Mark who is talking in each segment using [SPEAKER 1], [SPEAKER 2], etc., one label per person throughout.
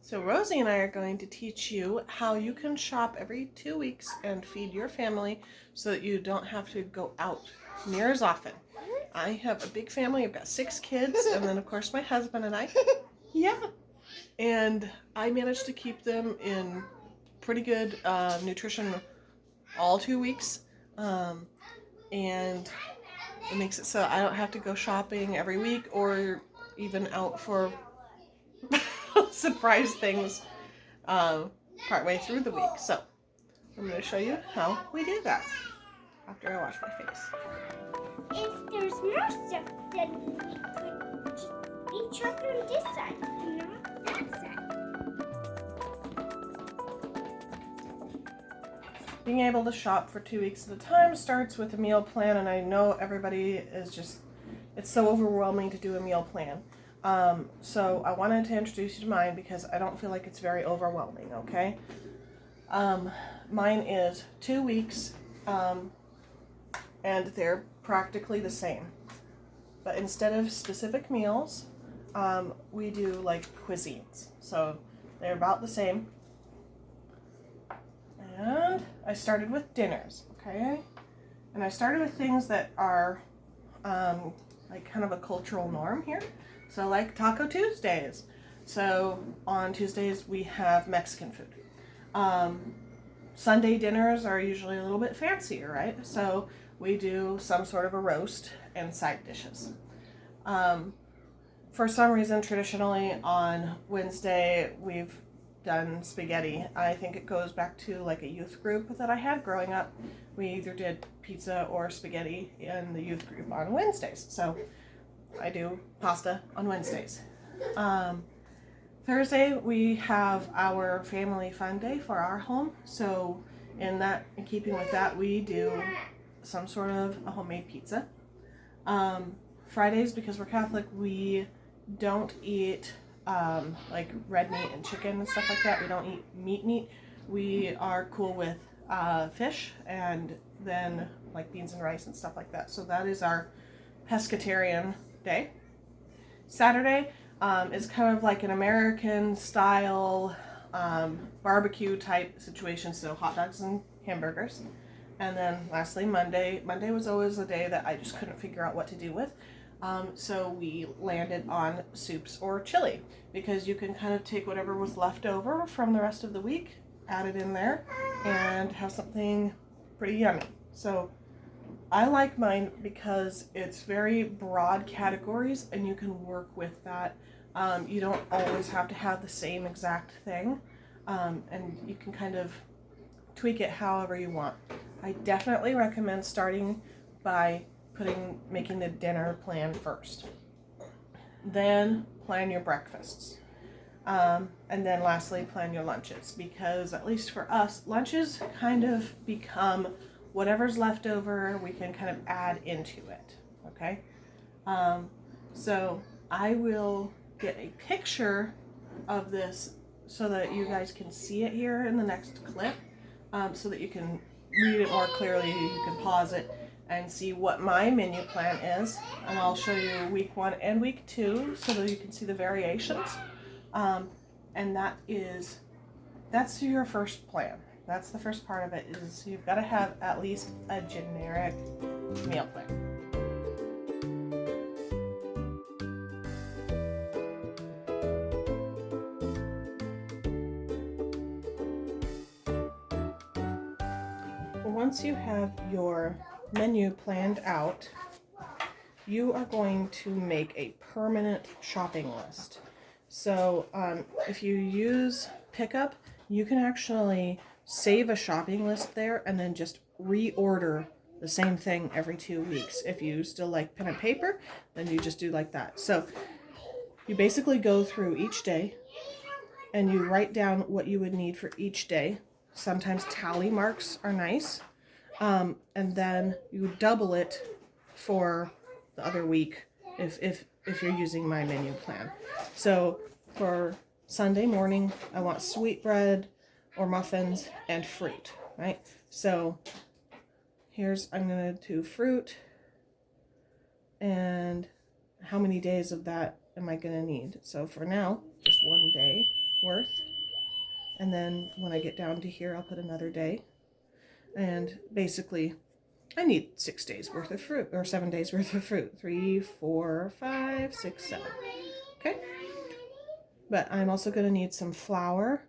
[SPEAKER 1] So Rosie and I are going to teach you how you can shop every 2 weeks and feed your family so that you don't have to go out near as often. I have a big family. I've got 6 kids, and then of course my husband and I. Yeah. And I managed to keep them in pretty good nutrition all 2 weeks. And it makes it so I don't have to go shopping every week or even out for surprise things partway through the week. So I'm going to show you how we do that after I wash my face.
[SPEAKER 2] If there's more stuff, then we could just be chopped on this side and not that side.
[SPEAKER 1] Being able to shop for 2 weeks at a time starts with a meal plan, and I know everybody is just, it's so overwhelming to do a meal plan. So I wanted to introduce you to mine because I don't feel like it's very overwhelming, okay? Mine is 2 weeks, and they're practically the same. But instead of specific meals, we do like cuisines. So they're about the same. And I started with dinners, okay? And I started with things that are like kind of a cultural norm here. So like Taco Tuesdays. So on Tuesdays we have Mexican food. Sunday dinners are usually a little bit fancier, right? So we do some sort of a roast and side dishes. For some reason, traditionally on Wednesday, we've done spaghetti. I think it goes back to like a youth group that I had growing up. We either did pizza or spaghetti in the youth group on Wednesdays. So I do pasta on Wednesdays. Thursday, we have our family fun day for our home. So in keeping with that, we do some sort of a homemade pizza. Fridays, because we're Catholic, we don't eat like red meat and chicken and stuff like that. We don't eat meat. We are cool with fish and then like beans and rice and stuff like that. So that is our pescatarian day. Saturday is kind of like an American style barbecue type situation. So hot dogs and hamburgers. And then lastly, Monday. Monday was always a day that I just couldn't figure out what to do with. So we landed on soups or chili because you can kind of take whatever was left over from the rest of the week, add it in there, and have something pretty yummy. So I like mine because it's very broad categories and you can work with that. You don't always have to have the same exact thing, and you can kind of tweak it however you want. I definitely recommend starting by making the dinner plan first. Then plan your breakfasts. And then lastly, plan your lunches, because at least for us, lunches kind of become whatever's left over, we can kind of add into it, okay? So I will get a picture of this so that you guys can see it here in the next clip, so that you can read it more clearly. You can pause it and see what my menu plan is, and I'll show you week 1 and week 2 so that you can see the variations. And that's your first plan. That's the first part of it, is you've got to have at least a generic meal plan. Once you have your menu planned out, you are going to make a permanent shopping list. So if you use Pickup, you can actually save a shopping list there and then just reorder the same thing every 2 weeks. If you still like pen and paper, then you just do like that. So you basically go through each day and you write down what you would need for each day. Sometimes tally marks are nice. And then you double it for the other week if you're using my menu plan. So for Sunday morning, I want sweetbread or muffins and fruit, right? So I'm going to do fruit, and how many days of that am I going to need? So for now, just one day. worth. And then when I get down to here, I'll put another day. And basically, I need 6 days worth of fruit, or 7 days worth of fruit. 3, 4, 5, 6, 7. Okay? But I'm also going to need some flour.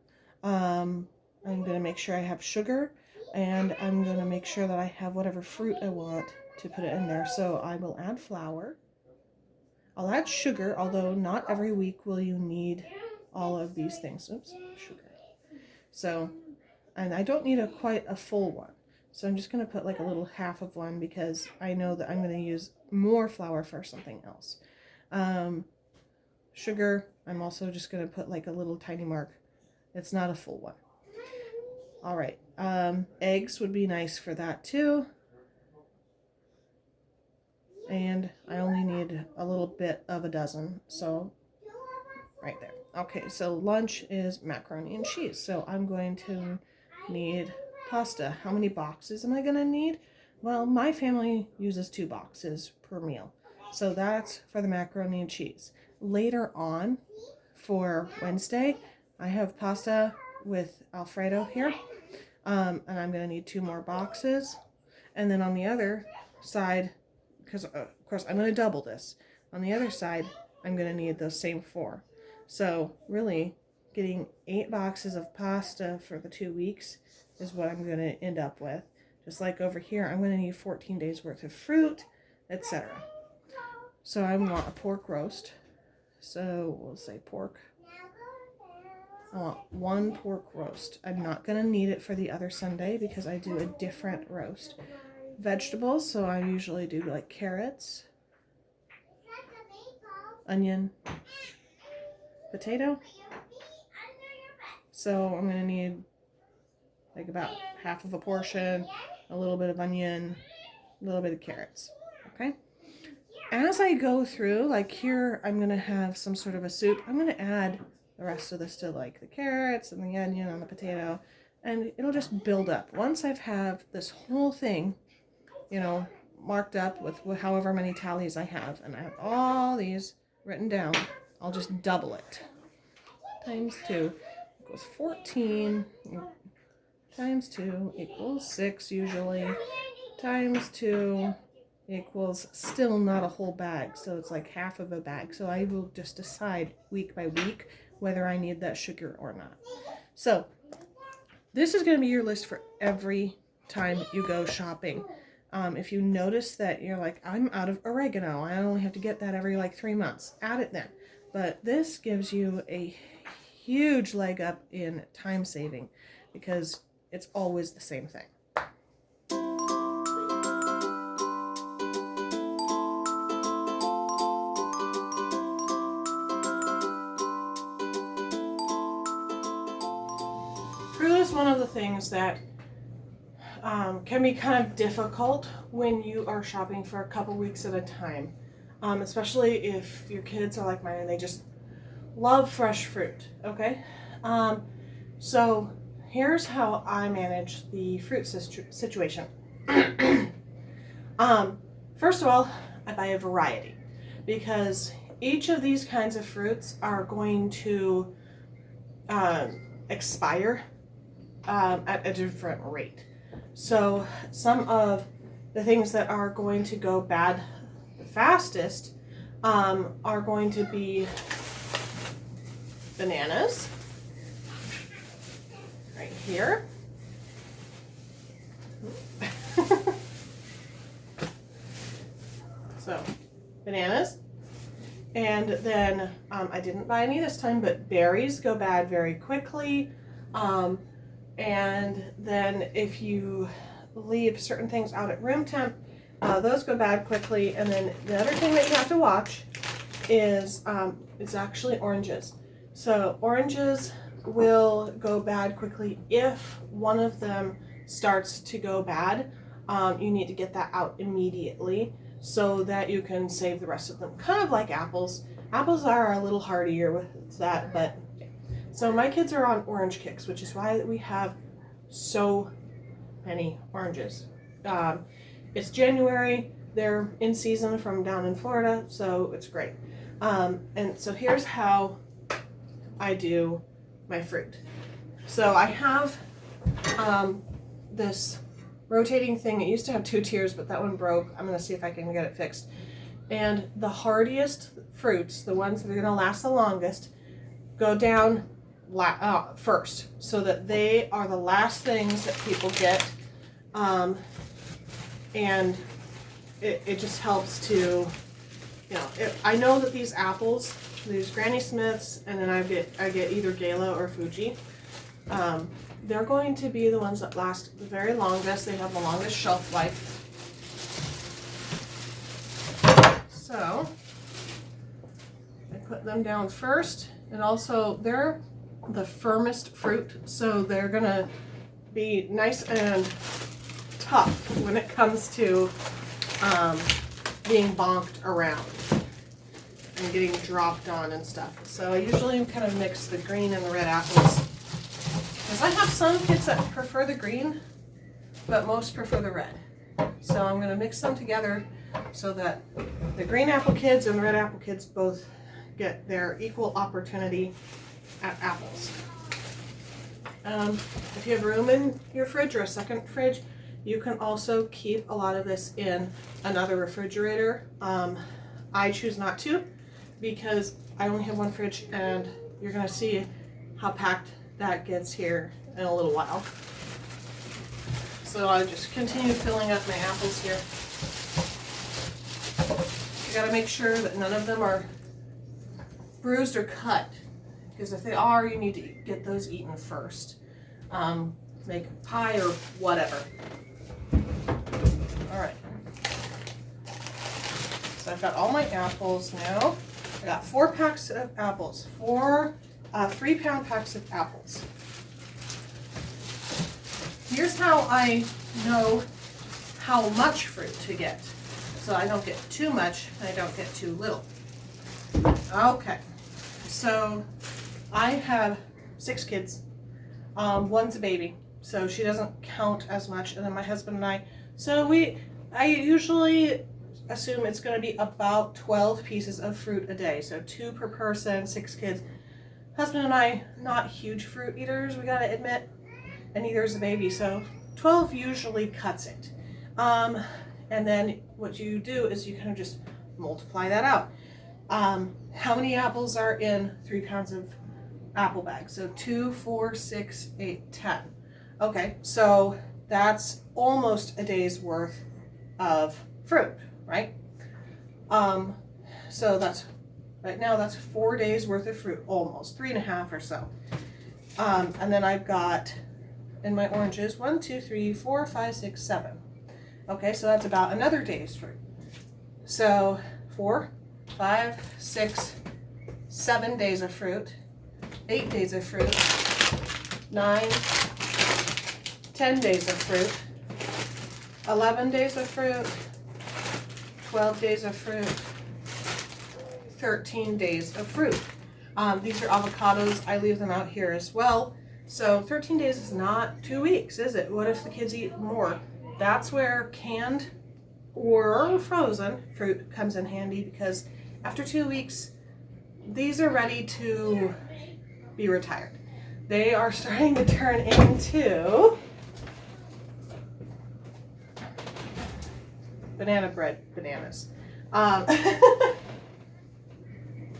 [SPEAKER 1] I'm going to make sure I have sugar. And I'm going to make sure that I have whatever fruit I want to put it in there. So I will add flour. I'll add sugar, although not every week will you need all of these things. Oops, sugar. So, and I don't need quite a full one. So I'm just going to put like a little half of one because I know that I'm going to use more flour for something else. Sugar, I'm also just going to put like a little tiny mark. It's not a full one. All right. Eggs would be nice for that too. And I only need a little bit of a dozen. So right there. Okay, so lunch is macaroni and cheese. So I'm going to need pasta. How many boxes am I going to need? Well, my family uses 2 boxes per meal. So that's for the macaroni and cheese. Later on, for Wednesday, I have pasta with Alfredo here. And I'm going to need 2 more boxes. And then on the other side, because of course I'm going to double this. On the other side, I'm going to need those same 4. So really, getting 8 boxes of pasta for the 2 weeks is what I'm going to end up with. Just like over here, I'm going to need 14 days worth of fruit, etc. So I want a pork roast. So we'll say pork. I want 1 pork roast. I'm not going to need it for the other Sunday because I do a different roast. Vegetables, so I usually do like carrots, onion, potato. So I'm going to need like about half of a portion, a little bit of onion, a little bit of carrots. Okay? As I go through, like here, I'm going to have some sort of a soup. I'm going to add the rest of this to like the carrots and the onion and the potato, and it'll just build up. Once I've have this whole thing, you know, marked up with however many tallies I have, and I have all these written down, I'll just double it. Times 2 equals 14. Times 2 equals 6 usually. Times 2 equals still not a whole bag, so it's like half of a bag. So I will just decide week by week whether I need that sugar or not. So this is going to be your list for every time you go shopping. If you notice that you're like, I'm out of oregano, I only have to get that every like 3 months, add it then. But this gives you a huge leg up in time saving because it's always the same thing. Fruit is one of the things that can be kind of difficult when you are shopping for a couple weeks at a time, especially if your kids are like mine and they just love fresh fruit. Okay, so here's how I manage the fruit situation. First of all, I buy a variety because each of these kinds of fruits are going to expire at a different rate. So some of the things that are going to go bad the fastest are going to be bananas, right here. So bananas. And then I didn't buy any this time, but berries go bad very quickly. And then if you leave certain things out at room temp, those go bad quickly. And then the other thing that you have to watch is it's actually oranges. So oranges will go bad quickly if one of them starts to go bad. You need to get that out immediately so that you can save the rest of them. Kind of like apples. Apples are a little hardier with that, but so my kids are on orange kicks, which is why we have so many oranges. It's January, they're in season from down in Florida, so it's great. And so here's how I do my fruit. So I have this rotating thing. It used to have 2 tiers, but that one broke. I'm gonna see if I can get it fixed. And the hardiest fruits, the ones that are gonna last the longest, go down first, so that they are the last things that people get. And it just helps to, you know, I know that these apples, these Granny Smiths, and then I get either Gala or Fuji. They're going to be the ones that last the very longest. They have the longest shelf life. So I put them down first, and also they're the firmest fruit, so they're gonna be nice and tough when it comes to being bonked around and getting dropped on and stuff. So I usually kind of mix the green and the red apples, because I have some kids that prefer the green, but most prefer the red. So I'm going to mix them together so that the green apple kids and the red apple kids both get their equal opportunity at apples. If you have room in your fridge or a second fridge, you can also keep a lot of this in another refrigerator. I choose not to, because I only have one fridge, and you're going to see how packed that gets here in a little while. So I'll just continue filling up my apples here. You got to make sure that none of them are bruised or cut, because if they are, you need to get those eaten first. Make pie or whatever. All right. So I've got all my apples now. I got 4 packs of apples, 4 3-pound packs of apples. Here's how I know how much fruit to get, so I don't get too much and I don't get too little. Okay, so I have 6 kids. One's a baby, so she doesn't count as much, and then my husband and I, so I usually assume it's going to be about 12 pieces of fruit a day, so 2 per person, 6 kids. Husband and I, not huge fruit eaters, we gotta admit, and neither is the baby, so 12 usually cuts it. And then what you do is you kind of just multiply that out. How many apples are in 3 pounds of apple bag? So 2, 4, 6, 8, 10. Okay, so that's almost a day's worth of fruit, right? So that's, right now that's 4 days worth of fruit, almost 3.5 or so. And then I've got in my oranges 1, 2, 3, 4, 5, 6, 7. Okay, so that's about another day's fruit. So 4, 5, 6, 7 days of fruit, 8 days of fruit, 9, 10 days of fruit, 11 days of fruit, 12 days of fruit, 13 days of fruit. These are avocados. I leave them out here as well. So 13 days is not 2 weeks, is it? What if the kids eat more? That's where canned or frozen fruit comes in handy, because after 2 weeks, these are ready to be retired. They are starting to turn into banana bread bananas.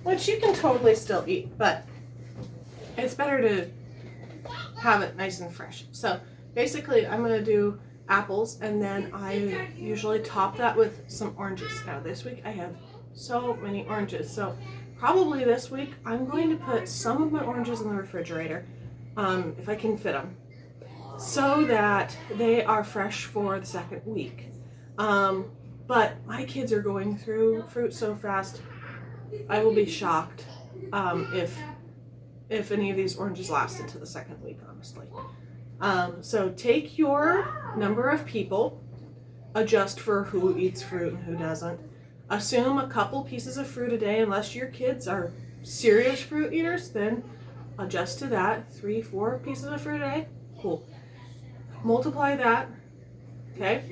[SPEAKER 1] Which you can totally still eat, but it's better to have it nice and fresh. So basically I'm going to do apples, and then I usually top that with some oranges. Now this week I have so many oranges, so probably this week I'm going to put some of my oranges in the refrigerator, if I can fit them, so that they are fresh for the second week. But my kids are going through fruit so fast, I will be shocked if any of these oranges last into the second week, honestly. So take your number of people, adjust for who eats fruit and who doesn't. Assume a couple pieces of fruit a day, unless your kids are serious fruit eaters, then adjust to that. 3, 4 pieces of fruit a day, cool. Multiply that, okay?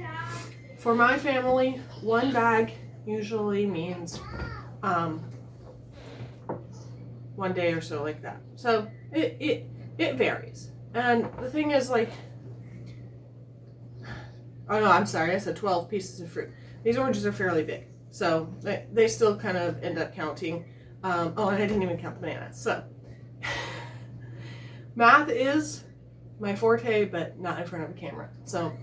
[SPEAKER 1] For my family, 1 bag usually means one day or so like that. So it varies. And the thing is, like, oh no, I'm sorry, I said 12 pieces of fruit. These oranges are fairly big, so they still kind of end up counting. Oh, and I didn't even count the bananas. So math is my forte, but not in front of a camera. So,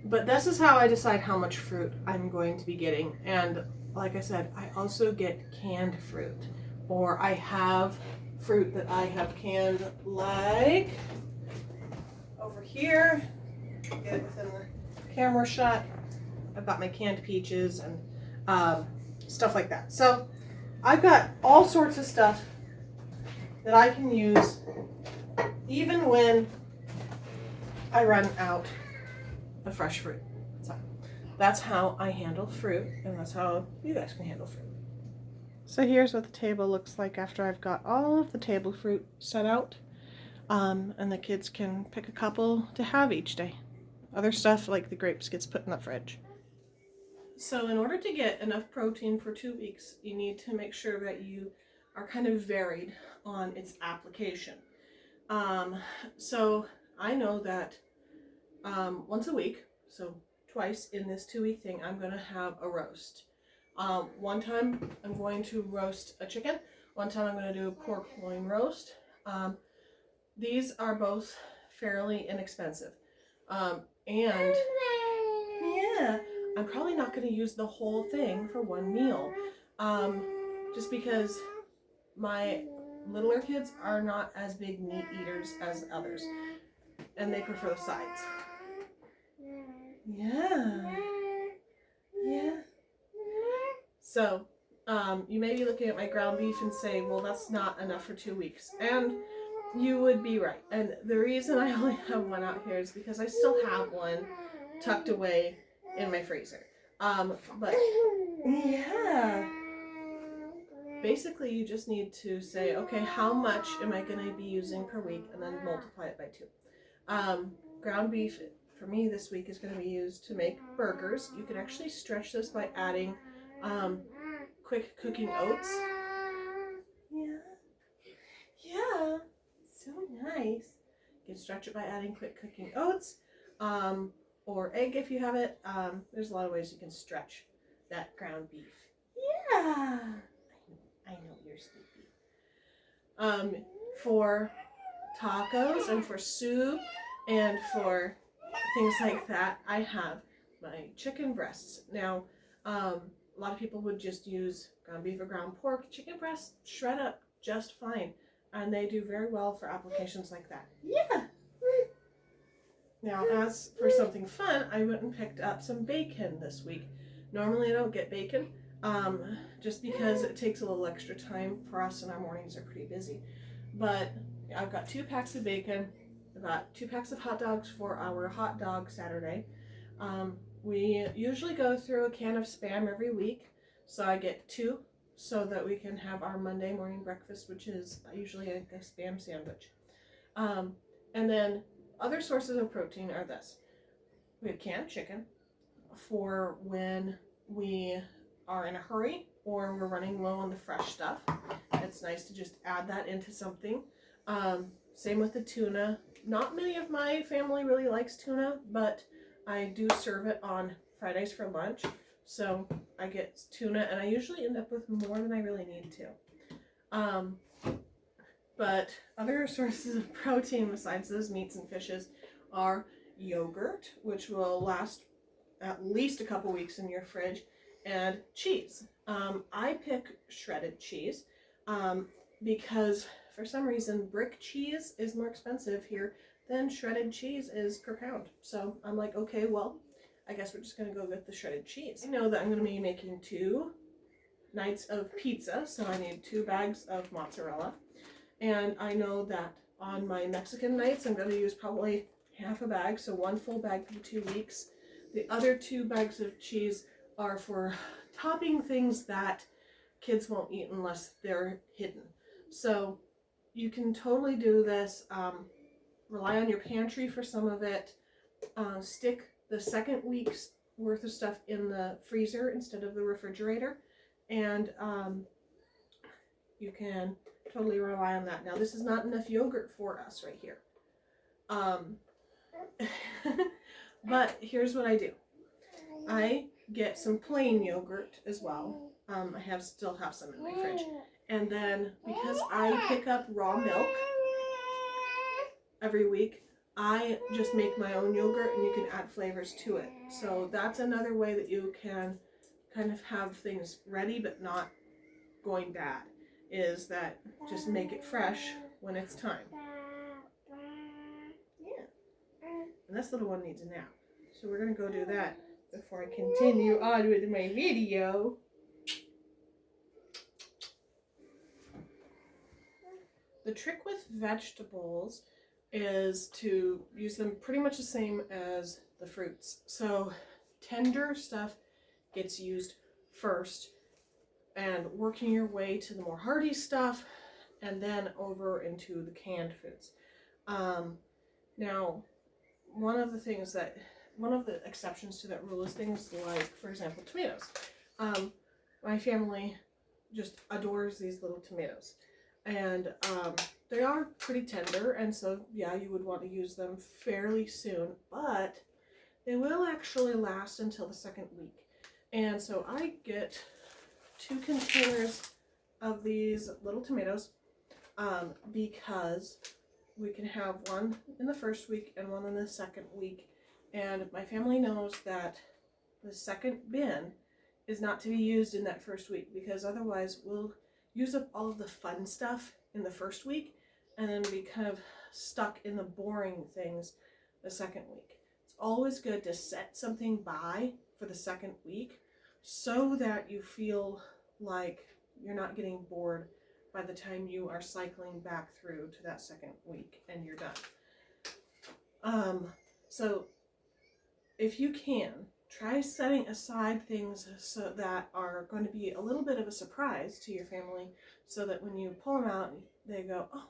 [SPEAKER 1] but this is how I decide how much fruit I'm going to be getting. And like I said, I also get canned fruit, or I have fruit that I have canned, like over here. Get it within the camera shot. I've got my canned peaches and stuff like that. So I've got all sorts of stuff that I can use even when I run out of fresh fruit. So that's how I handle fruit, and that's how you guys can handle fruit. So here's what the table looks like after I've got all of the table fruit set out. And the kids can pick a couple to have each day. Other stuff like the grapes gets put in the fridge. So in order to get enough protein for 2 weeks, you need to make sure that you are kind of varied on its application. So I know that once a week, so twice in this 2-week thing, I'm going to have a roast. One time I'm going to roast a chicken. One time I'm going to do a pork loin roast. These are both fairly inexpensive. And yeah, I'm probably not going to use the whole thing for one meal. Just because my littler kids are not as big meat eaters as others. And they prefer the sides. Yeah. Yeah. So, you may be looking at my ground beef and say, well, that's not enough for 2 weeks. And you would be right. And the reason I only have one out here is because I still have one tucked away in my freezer. But yeah. Basically, you just need to say, okay, how much am I going to be using per week, and then multiply it by 2. Ground beef for me this week is going to be used to make burgers. You can actually stretch this by adding quick cooking oats. Yeah. Yeah. So nice. You can stretch it by adding quick cooking oats, or egg if you have it. There's a lot of ways you can stretch that ground beef. Yeah. I know you're sleepy. For tacos and for soup and for things like that, I have my chicken breasts. Now, a lot of people would just use ground beef or ground pork. Chicken breasts shred up just fine, and they do very well for applications like that. Yeah. Now, as for something fun, I went and picked up some bacon this week. Normally I don't get bacon, just because it takes a little extra time for us and our mornings are pretty busy. But I've got 2 packs of bacon. I've got 2 packs of hot dogs for our hot dog Saturday. We usually go through a can of Spam every week, so I get 2 so that we can have our Monday morning breakfast, which is usually a Spam sandwich. And then other sources of protein are this. We have canned chicken for when we are in a hurry or we're running low on the fresh stuff. It's nice to just add that into something. Same with the tuna. Not many of my family really likes tuna, but I do serve it on Fridays for lunch. So I get tuna, and I usually end up with more than I really need to. But other sources of protein besides those meats and fishes are yogurt, which will last at least a couple weeks in your fridge, and cheese. I pick shredded cheese because for some reason brick cheese is more expensive here than shredded cheese is per pound. So I'm like, okay, well, I guess we're just going to go with the shredded cheese. I know that I'm going to be making 2 nights of pizza, so I need 2 bags of mozzarella. And I know that on my Mexican nights, I'm going to use probably half a bag, so 1 full bag for 2 weeks. The other 2 bags of cheese are for topping things that kids won't eat unless they're hidden. So you can totally do this. Rely on your pantry for some of it. Stick the second week's worth of stuff in the freezer instead of the refrigerator. And you can totally rely on that. Now, this is not enough yogurt for us right here. But here's what I do. I get some plain yogurt as well. I still have some in my fridge. And then because I pick up raw milk every week, I just make my own yogurt and you can add flavors to it. So that's another way that you can kind of have things ready but not going bad, is that just make it fresh when it's time. Yeah. And this little one needs a nap. So we're going to go do that before I continue on with my video. The trick with vegetables is to use them pretty much the same as the fruits. So tender stuff gets used first, and working your way to the more hardy stuff, and then over into the canned foods. Now, one of the exceptions to that rule is things like, for example, tomatoes. My family just adores these little tomatoes, and they are pretty tender, and so yeah, you would want to use them fairly soon, but they will actually last until the second week. And so I get 2 containers of these little tomatoes because we can have one in the first week and one in the second week. And my family knows that the second bin is not to be used in that first week, because otherwise we'll use up all of the fun stuff in the first week and then be kind of stuck in the boring things the second week. It's always good to set something by for the second week so that you feel like you're not getting bored by the time you are cycling back through to that second week and you're done. So if you can, try setting aside things so that are going to be a little bit of a surprise to your family, so that when you pull them out, they go, oh,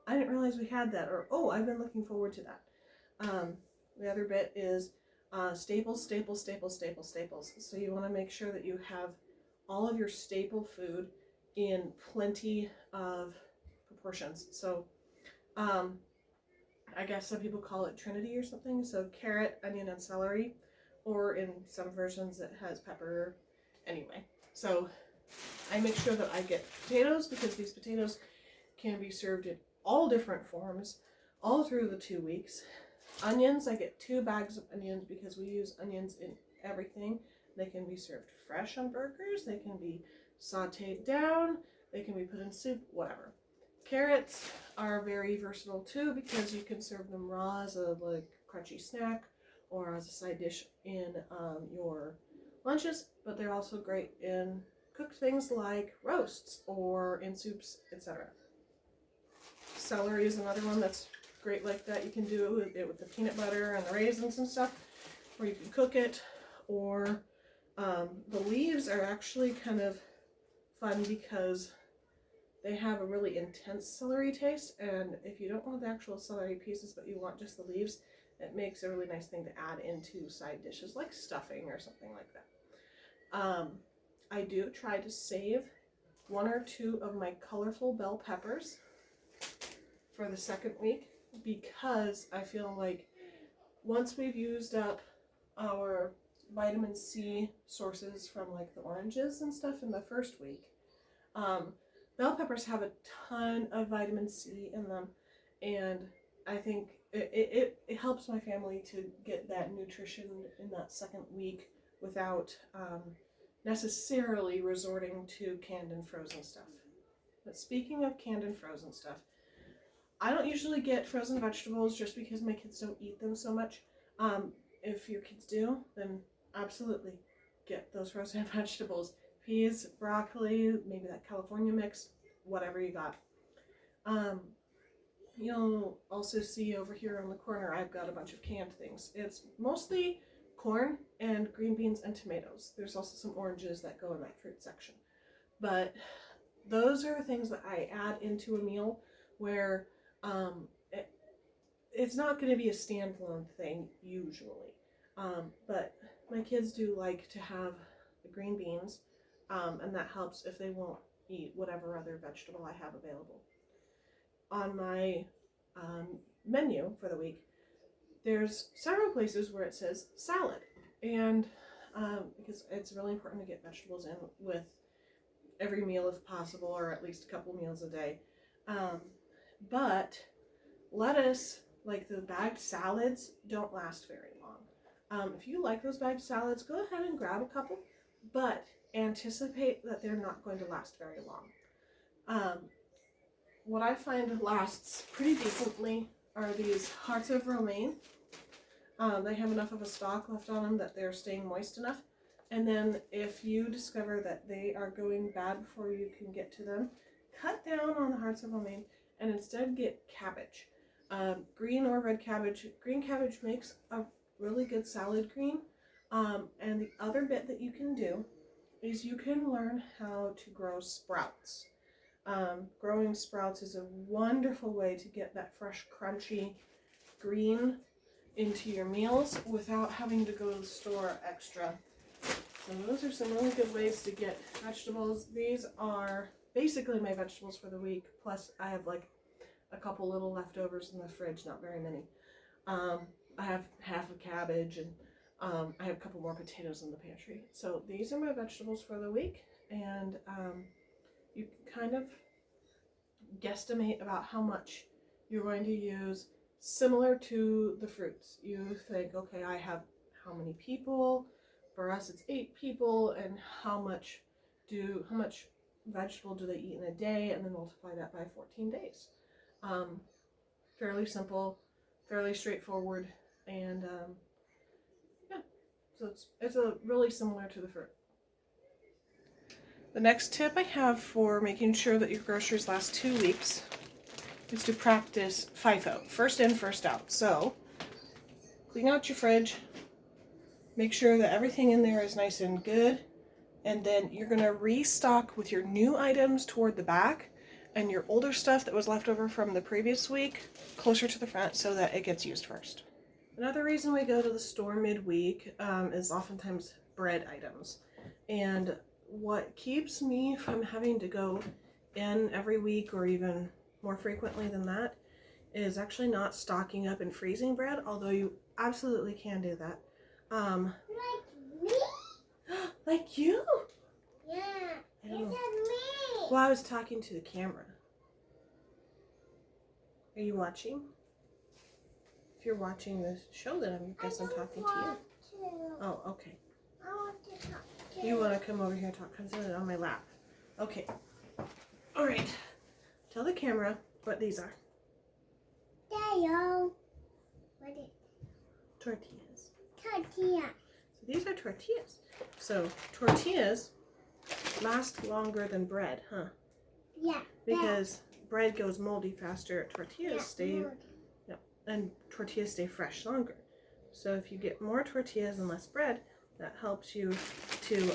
[SPEAKER 1] I didn't realize we had that, or oh, I've been looking forward to that. The other bit is staples. So you want to make sure that you have all of your staple food in plenty of proportions. So I guess some people call it Trinity or something. So carrot, onion, and celery, or in some versions it has pepper. Anyway, so I make sure that I get potatoes, because these potatoes can be served in all different forms all through the 2 weeks. Onions, I get 2 bags of onions because we use onions in everything. They can be served fresh on burgers, they can be sauteed down, they can be put in soup, whatever. Carrots are very versatile too, because you can serve them raw as a crunchy snack or as a side dish in your lunches, but they're also great in cooked things like roasts or in soups, etc. Celery is another one that's great like that. You can do it with the peanut butter and the raisins and stuff, or you can cook it, or the leaves are actually kind of fun because they have a really intense celery taste, and if you don't want the actual celery pieces but you want just the leaves, it makes a really nice thing to add into side dishes like stuffing or something like that. I do try to save 1 or 2 of my colorful bell peppers for the second week, because I feel like once we've used up our vitamin C sources from like the oranges and stuff in the first week, bell peppers have a ton of vitamin C in them, and I think it helps my family to get that nutrition in that second week without necessarily resorting to canned and frozen stuff. But speaking of canned and frozen stuff, I don't usually get frozen vegetables just because my kids don't eat them so much. If your kids do, then absolutely get those frozen vegetables. Peas, broccoli, maybe that California mix, whatever you got. You'll also see over here on the corner, I've got a bunch of canned things. It's mostly corn and green beans and tomatoes. There's also some oranges that go in that fruit section. But those are things that I add into a meal where it's not going to be a standalone thing usually. But my kids do like to have the green beans, and that helps if they won't eat whatever other vegetable I have available. On my menu for the week, there's several places where it says salad, and because it's really important to get vegetables in with every meal if possible, or at least a couple meals a day. But lettuce, like the bagged salads, don't last very long. If you like those bagged salads, go ahead and grab a couple, but anticipate that they're not going to last very long. What I find lasts pretty decently are these hearts of romaine. They have enough of a stalk left on them that they're staying moist enough. And then if you discover that they are going bad before you can get to them, cut down on the hearts of romaine and instead get cabbage. Green or red cabbage. Green cabbage makes a really good salad green. And the other bit that you can do is you can learn how to grow sprouts. Growing sprouts is a wonderful way to get that fresh, crunchy green into your meals without having to go to the store extra. So those are some really good ways to get vegetables. These are basically my vegetables for the week, plus I have like a couple little leftovers in the fridge, not very many. I have half a cabbage, and I have a couple more potatoes in the pantry. So these are my vegetables for the week, and you can kind of guesstimate about how much you're going to use, similar to the fruits. You think, okay, I have how many people? For us, it's 8 people, and how much vegetable do they eat in a day, and then multiply that by 14 days. Fairly simple, fairly straightforward, and yeah, so it's a really similar to the fruit. The next tip I have for making sure that your groceries last 2 weeks is to practice FIFO, first in, first out. So clean out your fridge, make sure that everything in there is nice and good, and then you're going to restock with your new items toward the back, and your older stuff that was left over from the previous week closer to the front so that it gets used first. Another reason we go to the store midweek is oftentimes bread items. And what keeps me from having to go in every week or even more frequently than that is actually not stocking up and freezing bread, although you absolutely can do that.
[SPEAKER 2] Like me?
[SPEAKER 1] Like you?
[SPEAKER 2] Yeah,
[SPEAKER 1] I
[SPEAKER 2] it's
[SPEAKER 1] don't know.
[SPEAKER 2] me.
[SPEAKER 1] Well, I was talking to the camera. Are you watching? If you're watching this show, then I guess I'm talking to you. Oh, okay.
[SPEAKER 2] I want to talk to
[SPEAKER 1] You want to come over here and talk? Come sit on my lap. Okay. All right. Tell the camera what these are.
[SPEAKER 2] Dayo. What is
[SPEAKER 1] Tortillas.
[SPEAKER 2] tortilla?
[SPEAKER 1] So these are tortillas. So tortillas last longer than bread, huh?
[SPEAKER 2] Yeah.
[SPEAKER 1] Because bread goes moldy faster. Tortillas stay,
[SPEAKER 2] mold.
[SPEAKER 1] and tortillas stay fresh longer. So if you get more tortillas and less bread, that helps you to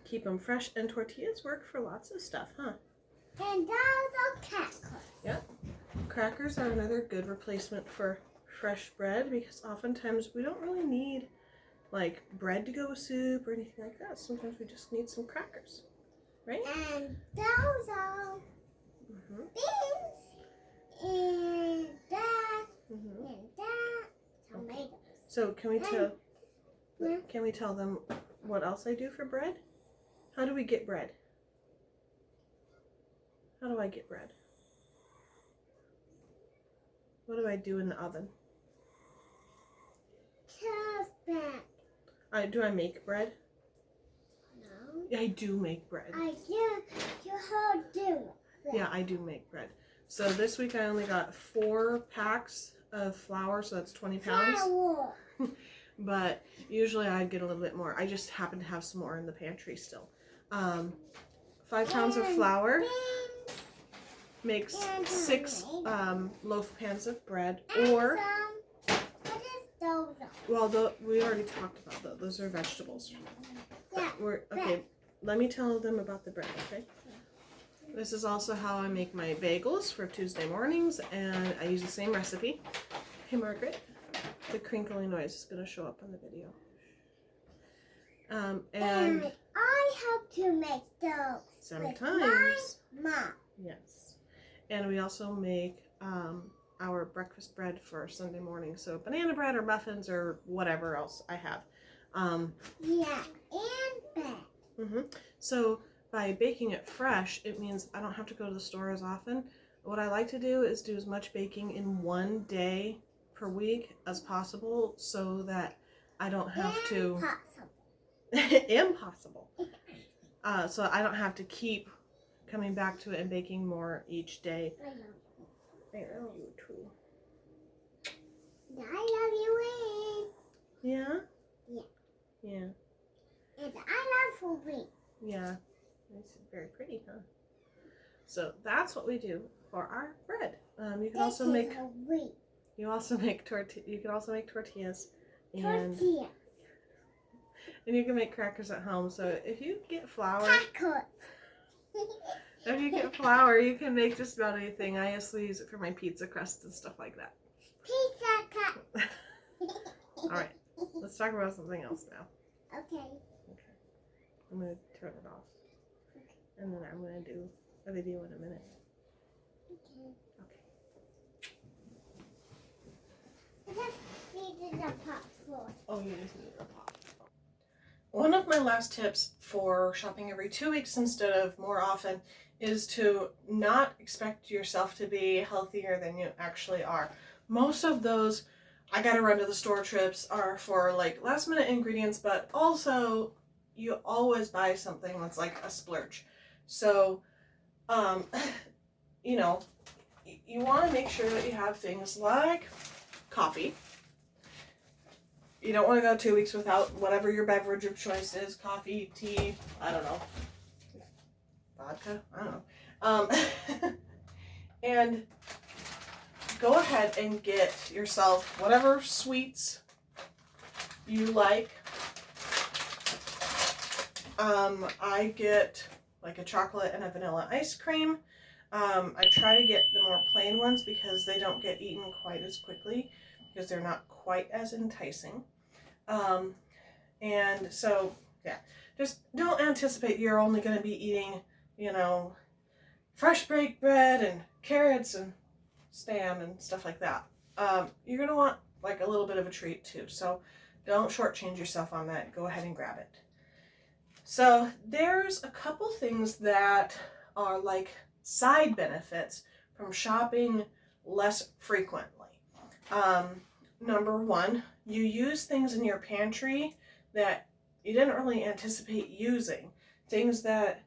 [SPEAKER 1] keep them fresh. And tortillas work for lots of stuff, huh?
[SPEAKER 2] And those are crackers.
[SPEAKER 1] Yep. Crackers are another good replacement for fresh bread, because oftentimes we don't really need like bread to go with soup or anything like that. Sometimes we just need some crackers, right?
[SPEAKER 2] And those are beans. And that. And that. Tomatoes.
[SPEAKER 1] So can we tell them what else I do for bread? How do we get bread? How do I get bread? What do I do in the oven? Do I make bread?
[SPEAKER 2] No.
[SPEAKER 1] I do make bread.
[SPEAKER 2] I do. You do.
[SPEAKER 1] Yeah, I do make bread. So this week I only got 4 packs of flour, so that's 20 pounds.
[SPEAKER 2] Flour.
[SPEAKER 1] But usually I'd get a little bit more. I just happen to have some more in the pantry still. 5 pounds of flour
[SPEAKER 2] Beans.
[SPEAKER 1] makes
[SPEAKER 2] And
[SPEAKER 1] 6 loaf pans of bread.
[SPEAKER 2] And
[SPEAKER 1] Or,
[SPEAKER 2] what is those?
[SPEAKER 1] well, we already talked about those. Those are vegetables.
[SPEAKER 2] Yeah.
[SPEAKER 1] Okay, let me tell them about the bread, okay? This is also how I make my bagels for Tuesday mornings, and I use the same recipe. Hey, Margaret, the crinkling noise is going to show up on the video. And
[SPEAKER 2] I help to make those.
[SPEAKER 1] sometimes,
[SPEAKER 2] with my mom.
[SPEAKER 1] yes. And we also make our breakfast bread for Sunday morning. So banana bread or muffins or whatever else I have.
[SPEAKER 2] Yeah, and bread.
[SPEAKER 1] So by baking it fresh, it means I don't have to go to the store as often. What I like to do is do as much baking in one day per week as possible so that I don't have to... Impossible. So I don't have to keep coming back to it and baking more each day.
[SPEAKER 2] I love you.
[SPEAKER 1] I love you too.
[SPEAKER 2] I love you.
[SPEAKER 1] Yeah?
[SPEAKER 2] Yeah.
[SPEAKER 1] Yeah.
[SPEAKER 2] And I love you.
[SPEAKER 1] Yeah. It's very pretty, huh? So that's what we do for our bread. You can also make... You also make You can also make tortillas.
[SPEAKER 2] Tortilla.
[SPEAKER 1] And you can make crackers at home. So if you get flour...
[SPEAKER 2] Tacos.
[SPEAKER 1] If you get flour, you can make just about anything. I usually use it for my pizza crust and stuff like that.
[SPEAKER 2] Pizza cup.
[SPEAKER 1] Alright, let's talk about something else now.
[SPEAKER 2] Okay.
[SPEAKER 1] I'm going to turn it off. And then I'm going to do a video in a minute.
[SPEAKER 2] I just needed a pop floor.
[SPEAKER 1] Oh, you just need a pop. One of my last tips for shopping every 2 weeks instead of more often is to not expect yourself to be healthier than you actually are. Most of those I gotta run to the store trips are for like last minute ingredients, but also you always buy something that's like a splurge. So, you know, you want to make sure that you have things like coffee. You don't want to go 2 weeks without whatever your beverage of choice is. Coffee, tea, I don't know. Vodka, I don't know. And go ahead and get yourself whatever sweets you like. I get like a chocolate and a vanilla ice cream. I try to get the more plain ones because they don't get eaten quite as quickly because they're not quite as enticing. And so, yeah, just don't anticipate you're only going to be eating, you know, fresh baked bread and carrots and Spam and stuff like that. You're going to want like a little bit of a treat too. So don't shortchange yourself on that. Go ahead and grab it. So there's a couple things that are like side benefits from shopping less frequently. Number one, you use things in your pantry that you didn't really anticipate using. Things that,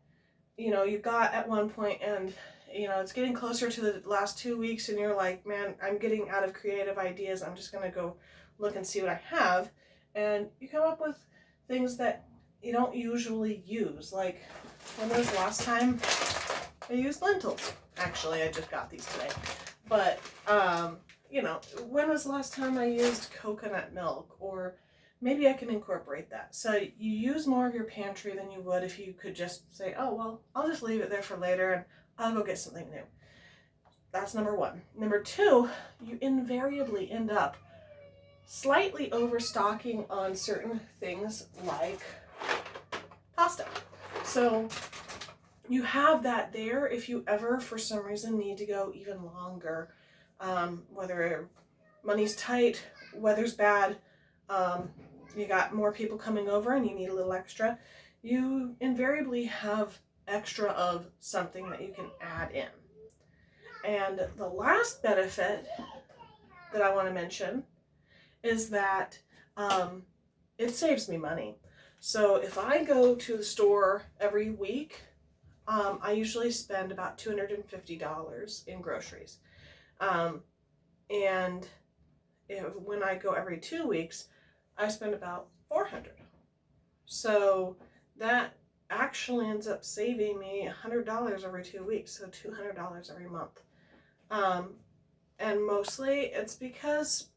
[SPEAKER 1] you know, you got at one point and, you know, it's getting closer to the last 2 weeks and you're like, man, I'm getting out of creative ideas. I'm just going to go look and see what I have. And you come up with things that you don't usually use. Like, when was the last time I used lentils? Actually, I just got these today. But, you know, when was the last time I used coconut milk? Or maybe I can incorporate that. So you use more of your pantry than you would if you could just say, oh, well, I'll just leave it there for later and I'll go get something new. That's number one. Number two, you invariably end up slightly overstocking on certain things like pasta. So you have that there if you ever, for some reason, need to go even longer. Whether money's tight, weather's bad, you got more people coming over and you need a little extra, you invariably have extra of something that you can add in. And the last benefit that I want to mention is that it saves me money. So if I go to the store every week, I usually spend about $250 in groceries. And when I go every 2 weeks, I spend about $400. So that actually ends up saving me $100 every 2 weeks, so $200 every month. And mostly it's because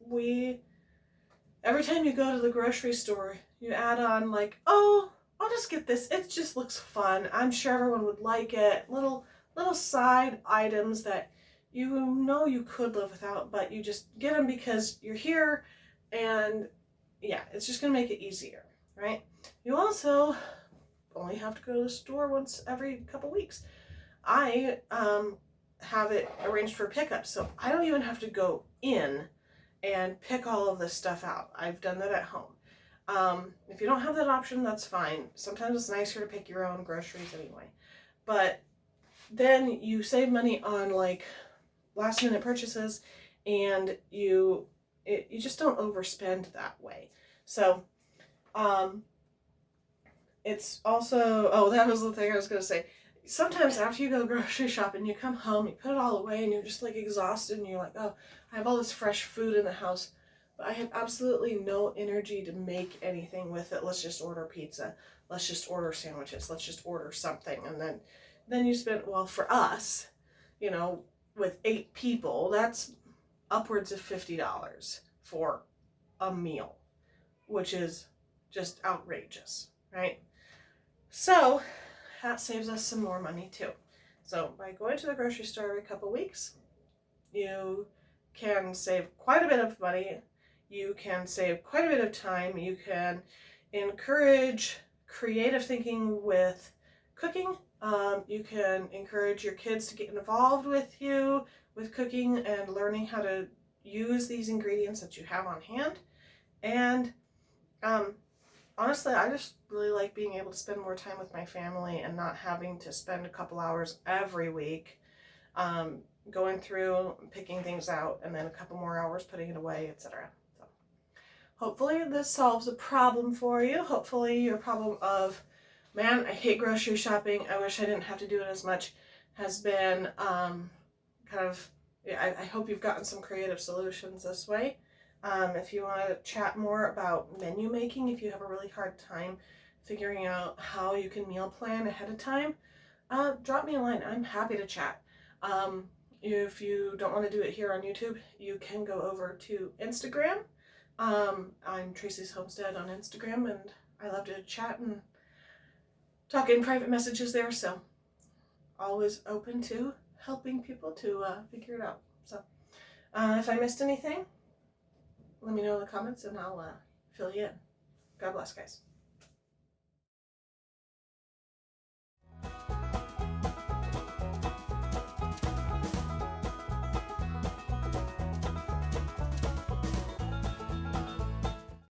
[SPEAKER 1] every time you go to the grocery store, you add on like, oh, I'll just get this. It just looks fun. I'm sure everyone would like it. Little side items that you know you could live without, but you just get them because you're here, and yeah, it's just going to make it easier. right? You also only have to go to the store once every couple weeks. I have it arranged for pickup, so I don't even have to go in and pick all of this stuff out. I've done that at home. If you don't have that option, that's fine. Sometimes it's nicer to pick your own groceries anyway. But then you save money on like last minute purchases, and you just don't overspend that way. So it's also, oh, that was the thing I was gonna say. Sometimes after you go grocery shopping, you come home, you put it all away, and you're just like exhausted, and you're like, oh, I have all this fresh food in the house, but I have absolutely no energy to make anything with it. Let's just order pizza. Let's just order sandwiches. Let's just order something. And then you spend, well, for us, you know, with 8 people, that's upwards of $50 for a meal, which is just outrageous, right? So that saves us some more money too. So by going to the grocery store every couple weeks, you can save quite a bit of money. You can save quite a bit of time. You can encourage creative thinking with cooking. You can encourage your kids to get involved with you with cooking and learning how to use these ingredients that you have on hand. And honestly, I just really like being able to spend more time with my family and not having to spend a couple hours every week going through, picking things out, and then a couple more hours putting it away, etc. So hopefully this solves a problem for you. Hopefully your problem of, man, I hate grocery shopping, I wish I didn't have to do it as much, has been I hope you've gotten some creative solutions this way. If you want to chat more about menu making, if you have a really hard time figuring out how you can meal plan ahead of time, drop me a line. I'm happy to chat. If you don't want to do it here on YouTube, you can go over to Instagram. I'm Tracy's Homestead on Instagram, and I love to chat and talk in private messages there, so always open to helping people to figure it out. So if I missed anything, let me know in the comments and I'll fill you in. God bless, guys.